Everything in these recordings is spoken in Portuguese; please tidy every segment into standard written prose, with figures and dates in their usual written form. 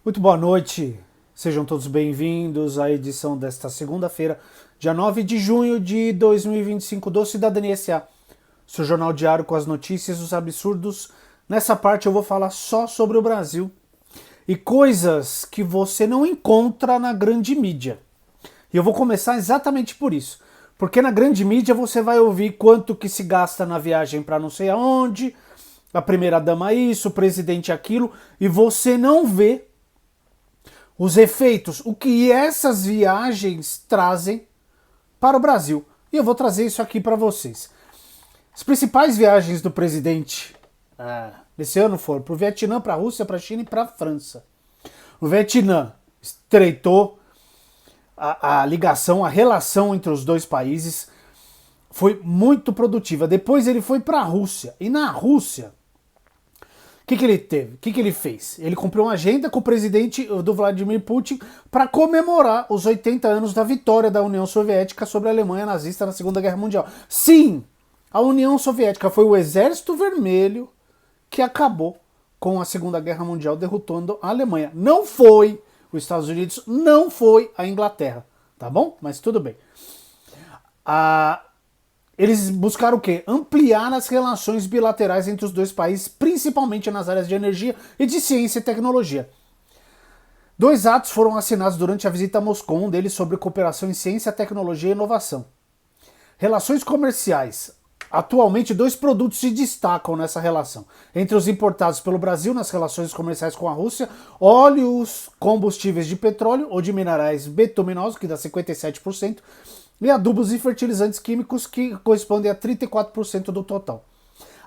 Muito boa noite, sejam todos bem-vindos à edição desta segunda-feira, dia 9 de junho de 2025 do Cidadania S.A., seu jornal diário com as notícias, os absurdos. Nessa parte eu vou falar só sobre o Brasil e coisas que você não encontra na grande mídia. E eu vou começar exatamente por isso, porque na grande mídia você vai ouvir quanto que se gasta na viagem para não sei aonde, a primeira-dama isso, o presidente aquilo, e você não vê os efeitos, o que essas viagens trazem para o Brasil. E eu vou trazer isso aqui para vocês. As principais viagens do presidente nesse ano foram para o Vietnã, para a Rússia, para a China e para a França. O Vietnã estreitou a ligação, a relação entre os dois países, foi muito produtiva. Depois ele foi para a Rússia. E na Rússia, o que ele teve? O que ele fez? Ele comprou uma agenda com o presidente do Vladimir Putin para comemorar os 80 anos da vitória da União Soviética sobre a Alemanha nazista na Segunda Guerra Mundial. Sim, a União Soviética foi o Exército Vermelho que acabou com a Segunda Guerra Mundial, derrotando a Alemanha. Não foi os Estados Unidos, não foi a Inglaterra, tá bom? Mas tudo bem. Eles buscaram o quê? Ampliar as relações bilaterais entre os dois países, principalmente nas áreas de energia e de ciência e tecnologia. 2 atos foram assinados durante a visita a Moscou, um deles sobre cooperação em ciência, tecnologia e inovação. Relações comerciais. Atualmente, 2 produtos se destacam nessa relação. Entre os importados pelo Brasil nas relações comerciais com a Rússia, óleos combustíveis de petróleo ou de minerais betuminosos, que dá 57%, e adubos e fertilizantes químicos, que correspondem a 34% do total.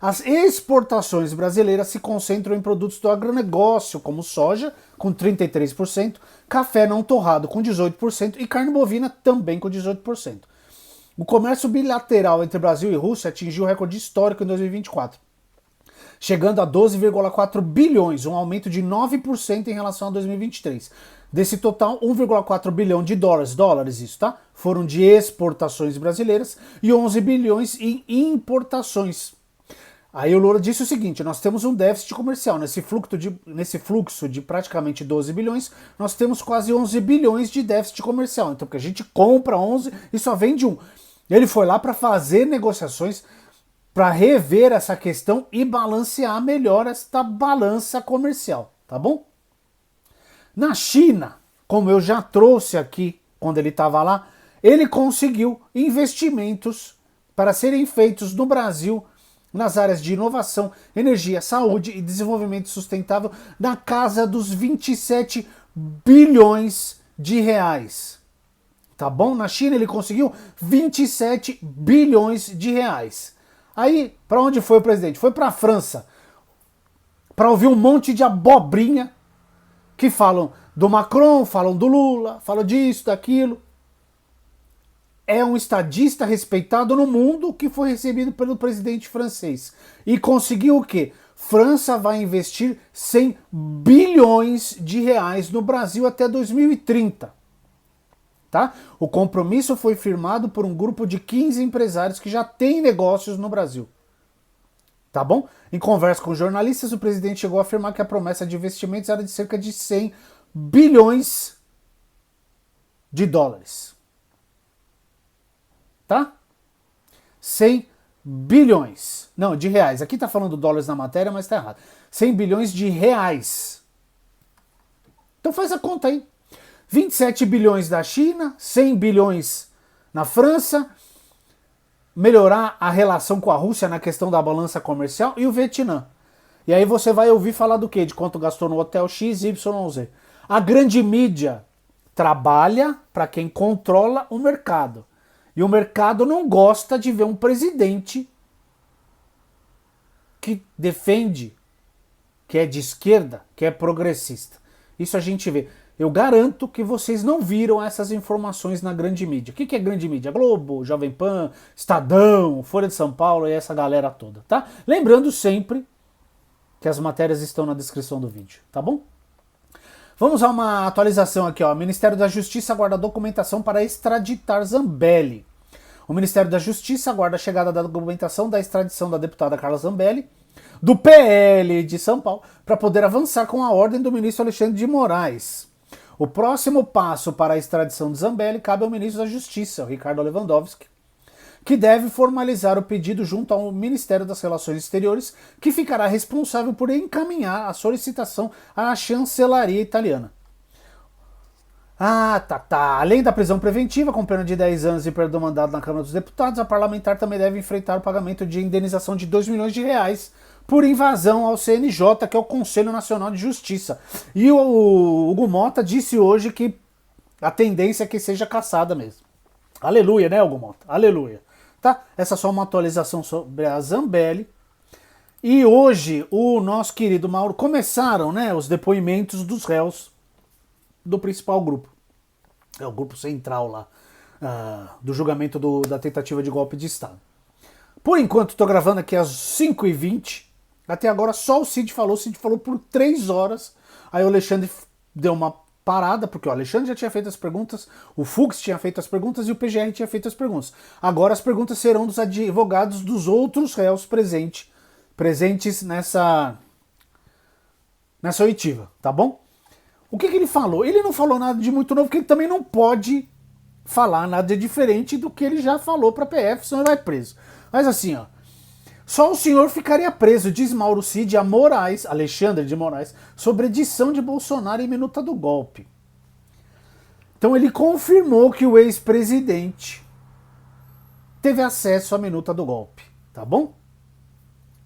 As exportações brasileiras se concentram em produtos do agronegócio, como soja, com 33%, café não torrado, com 18%, e carne bovina, também com 18%. O comércio bilateral entre Brasil e Rússia atingiu o recorde histórico em 2024, chegando a 12,4 bilhões, um aumento de 9% em relação a 2023. Desse total, 1,4 bilhão de dólares isso, tá? Foram de exportações brasileiras e 11 bilhões em importações. Aí o Lula disse o seguinte: nós temos um déficit comercial. Nesse fluxo de praticamente 12 bilhões, nós temos quase 11 bilhões de déficit comercial. Então, porque a gente compra 11 e só vende 1. Ele foi lá para fazer negociações, para rever essa questão e balancear melhor esta balança comercial, tá bom? Na China, como eu já trouxe aqui quando ele estava lá, ele conseguiu investimentos para serem feitos no Brasil nas áreas de inovação, energia, saúde e desenvolvimento sustentável na casa dos 27 bilhões de reais. Tá bom? Na China ele conseguiu 27 bilhões de reais. Aí, para onde foi o presidente? Foi para a França, para ouvir um monte de abobrinha que falam do Macron, falam do Lula, falam disso, daquilo. É um estadista respeitado no mundo que foi recebido pelo presidente francês. E conseguiu o quê? França vai investir 100 bilhões de reais no Brasil até 2030. Tá? O compromisso foi firmado por um grupo de 15 empresários que já têm negócios no Brasil. Tá bom? Em conversa com jornalistas, o presidente chegou a afirmar que a promessa de investimentos era de cerca de 100 bilhões de dólares. Tá? 100 bilhões. Não, de reais. Aqui tá falando dólares na matéria, mas tá errado. 100 bilhões de reais. Então faz a conta aí. 27 bilhões da China, 100 bilhões na França, melhorar a relação com a Rússia na questão da balança comercial e o Vietnã. E aí você vai ouvir falar do quê? De quanto gastou no hotel X, Y, Z. A grande mídia trabalha para quem controla o mercado. E o mercado não gosta de ver um presidente que defende, que é de esquerda, que é progressista. Isso a gente vê. Eu garanto que vocês não viram essas informações na grande mídia. O que é grande mídia? Globo, Jovem Pan, Estadão, Folha de São Paulo e essa galera toda, tá? Lembrando sempre que as matérias estão na descrição do vídeo, tá bom? Vamos a uma atualização aqui, ó. O Ministério da Justiça aguarda documentação para extraditar Zambelli. O Ministério da Justiça aguarda a chegada da documentação da extradição da deputada Carla Zambelli, do PL de São Paulo para poder avançar com a ordem do ministro Alexandre de Moraes. O próximo passo para a extradição de Zambelli cabe ao ministro da Justiça, Ricardo Lewandowski, que deve formalizar o pedido junto ao Ministério das Relações Exteriores, que ficará responsável por encaminhar a solicitação à chancelaria italiana. Além da prisão preventiva, com pena de 10 anos e perda do mandato na Câmara dos Deputados, a parlamentar também deve enfrentar o pagamento de indenização de R$ 2 milhões por invasão ao CNJ, que é o Conselho Nacional de Justiça. E o Hugo Mota disse hoje que a tendência é que seja caçada mesmo. Aleluia, né, Hugo Mota? Aleluia. Tá? Essa é só uma atualização sobre a Zambelli. E hoje, o nosso querido Mauro, começaram, né, os depoimentos dos réus do principal grupo. É o grupo central lá, do julgamento da tentativa de golpe de Estado. Por enquanto, estou gravando aqui às 5h20. Até agora só o Cid falou por 3 horas. Aí o Alexandre deu uma parada, porque o Alexandre já tinha feito as perguntas, o Fux tinha feito as perguntas e o PGR tinha feito as perguntas. Agora as perguntas serão dos advogados dos outros réus presentes nessa oitiva, tá bom? O que ele falou? Ele não falou nada de muito novo, porque ele também não pode falar nada diferente do que ele já falou para a PF, senão ele vai preso. Mas assim, ó, só o senhor ficaria preso, diz Mauro Cid a Moraes, Alexandre de Moraes, sobre edição de Bolsonaro em minuta do golpe. Então ele confirmou que o ex-presidente teve acesso à minuta do golpe, tá bom?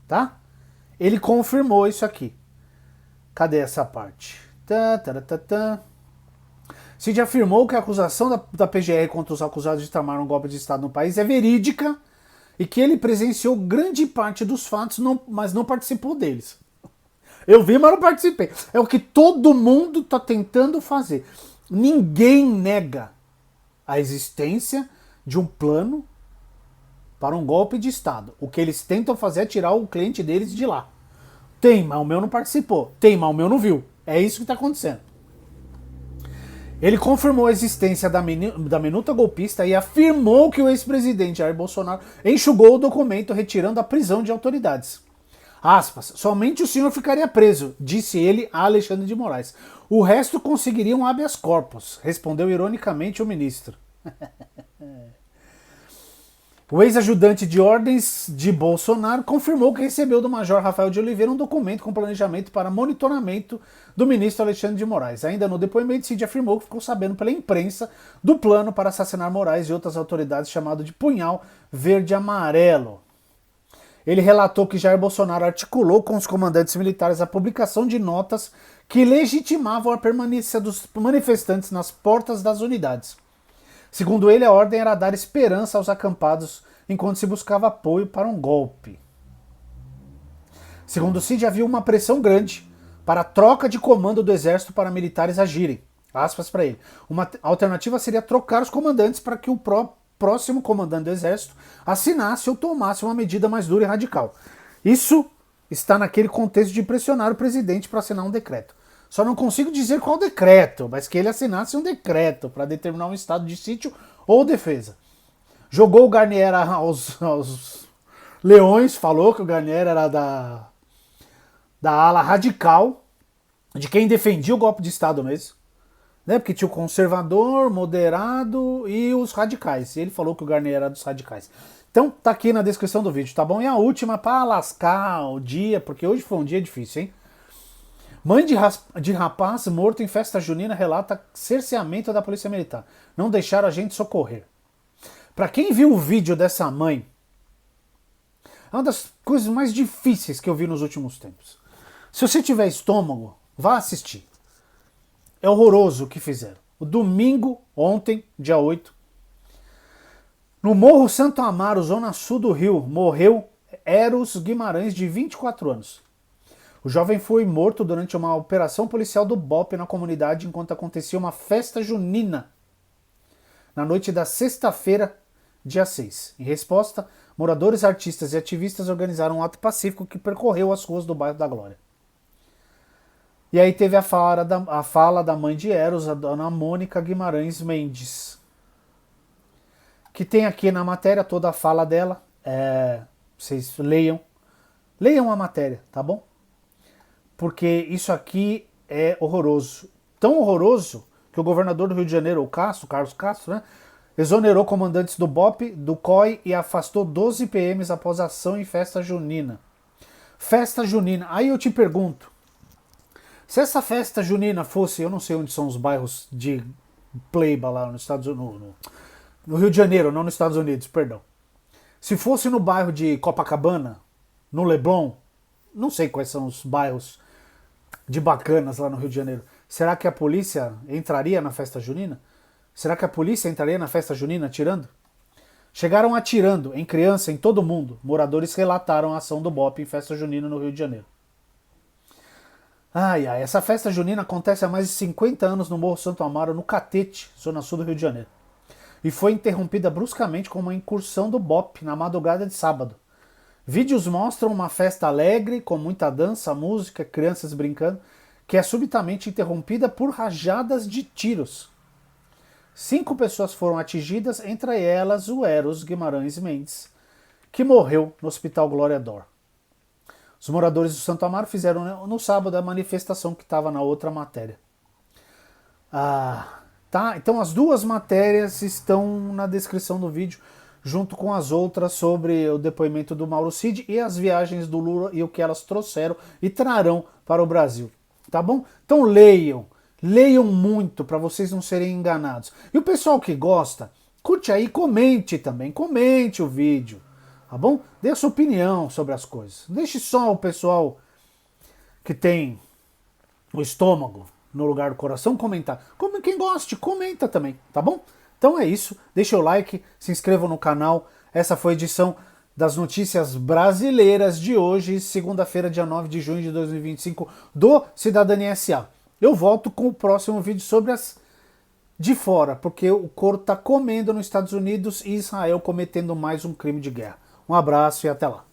Tá? Ele confirmou isso aqui. Cadê essa parte? Cid afirmou que a acusação da PGR contra os acusados de tramar um golpe de Estado no país é verídica e que ele presenciou grande parte dos fatos, mas não participou deles. Eu vi, mas não participei. É o que todo mundo está tentando fazer. Ninguém nega a existência de um plano para um golpe de Estado. O que eles tentam fazer é tirar o cliente deles de lá. Tem, mas o meu não participou. Tem, mas o meu não viu. É isso que está acontecendo. Ele confirmou a existência da minuta golpista e afirmou que o ex-presidente Jair Bolsonaro enxugou o documento retirando a prisão de autoridades. Aspas, somente o senhor ficaria preso, disse ele a Alexandre de Moraes. O resto conseguiria um habeas corpus, respondeu ironicamente o ministro. O ex-ajudante de ordens de Bolsonaro confirmou que recebeu do major Rafael de Oliveira um documento com planejamento para monitoramento do ministro Alexandre de Moraes. Ainda no depoimento, Cid afirmou que ficou sabendo pela imprensa do plano para assassinar Moraes e outras autoridades chamado de Punhal Verde-Amarelo. Ele relatou que Jair Bolsonaro articulou com os comandantes militares a publicação de notas que legitimavam a permanência dos manifestantes nas portas das unidades. Segundo ele, a ordem era dar esperança aos acampados enquanto se buscava apoio para um golpe. Segundo Cid, havia uma pressão grande para a troca de comando do exército para militares agirem. Aspas para ele. Uma alternativa seria trocar os comandantes para que o próximo comandante do exército assinasse ou tomasse uma medida mais dura e radical. Isso está naquele contexto de pressionar o presidente para assinar um decreto. Só não consigo dizer qual decreto, mas que ele assinasse um decreto para determinar um estado de sítio ou defesa. Jogou o Garnier aos leões, falou que o Garnier era da ala radical, de quem defendia o golpe de Estado mesmo. Né? Porque tinha o conservador, moderado e os radicais. E ele falou que o Garnier era dos radicais. Então tá aqui na descrição do vídeo, tá bom? E a última para lascar o dia, porque hoje foi um dia difícil, hein? Mãe de rapaz morto em festa junina relata cerceamento da polícia militar. Não deixaram a gente socorrer. Para quem viu o vídeo dessa mãe, é uma das coisas mais difíceis que eu vi nos últimos tempos. Se você tiver estômago, vá assistir. É horroroso o que fizeram. O domingo, ontem, dia 8, no Morro Santo Amaro, zona sul do Rio, morreu Eros Guimarães, de 24 anos. O jovem foi morto durante uma operação policial do BOPE na comunidade enquanto acontecia uma festa junina na noite da sexta-feira, dia 6. Em resposta, moradores, artistas e ativistas organizaram um ato pacífico que percorreu as ruas do bairro da Glória. E aí teve a fala da mãe de Eros, a dona Mônica Guimarães Mendes, que tem aqui na matéria toda a fala dela, vocês leiam, Leiam a matéria, tá bom? Porque isso aqui é horroroso. Tão horroroso que o governador do Rio de Janeiro, o Carlos Castro, né, exonerou comandantes do BOPE, do COI e afastou 12 PMs após ação em festa junina. Festa junina. Aí eu te pergunto, se essa festa junina fosse, eu não sei onde são os bairros de Pleiba lá nos Estados Unidos, no Rio de Janeiro, não nos Estados Unidos, perdão. Se fosse no bairro de Copacabana, no Leblon, não sei quais são os bairros de bacanas lá no Rio de Janeiro. Será que a polícia entraria na festa junina? Será que a polícia entraria na festa junina atirando? Chegaram atirando em criança, em todo mundo. Moradores relataram a ação do BOPE em festa junina no Rio de Janeiro. Ai, ai, essa festa junina acontece há mais de 50 anos no Morro Santo Amaro, no Catete, zona sul do Rio de Janeiro. E foi interrompida bruscamente com uma incursão do BOPE na madrugada de sábado. Vídeos mostram uma festa alegre, com muita dança, música, crianças brincando, que é subitamente interrompida por rajadas de tiros. 5 pessoas foram atingidas, entre elas o Eros Guimarães Mendes, que morreu no Hospital Glória D'Or. Os moradores do Santo Amaro fizeram no sábado a manifestação que estava na outra matéria. Tá? Então as duas matérias estão na descrição do vídeo, junto com as outras sobre o depoimento do Mauro Cid e as viagens do Lula e o que elas trouxeram e trarão para o Brasil. Tá bom? Então leiam muito para vocês não serem enganados. E o pessoal que gosta, curte aí, comente também, comente o vídeo, tá bom? Dê a sua opinião sobre as coisas. Deixe só o pessoal que tem o estômago no lugar do coração comentar. Como quem goste, comenta também, tá bom? Então é isso, deixa o like, se inscrevam no canal. Essa foi a edição das notícias brasileiras de hoje, segunda-feira, dia 9 de junho de 2025, do Cidadania SA. Eu volto com o próximo vídeo sobre as de fora, porque o couro está comendo nos Estados Unidos e Israel cometendo mais um crime de guerra. Um abraço e até lá.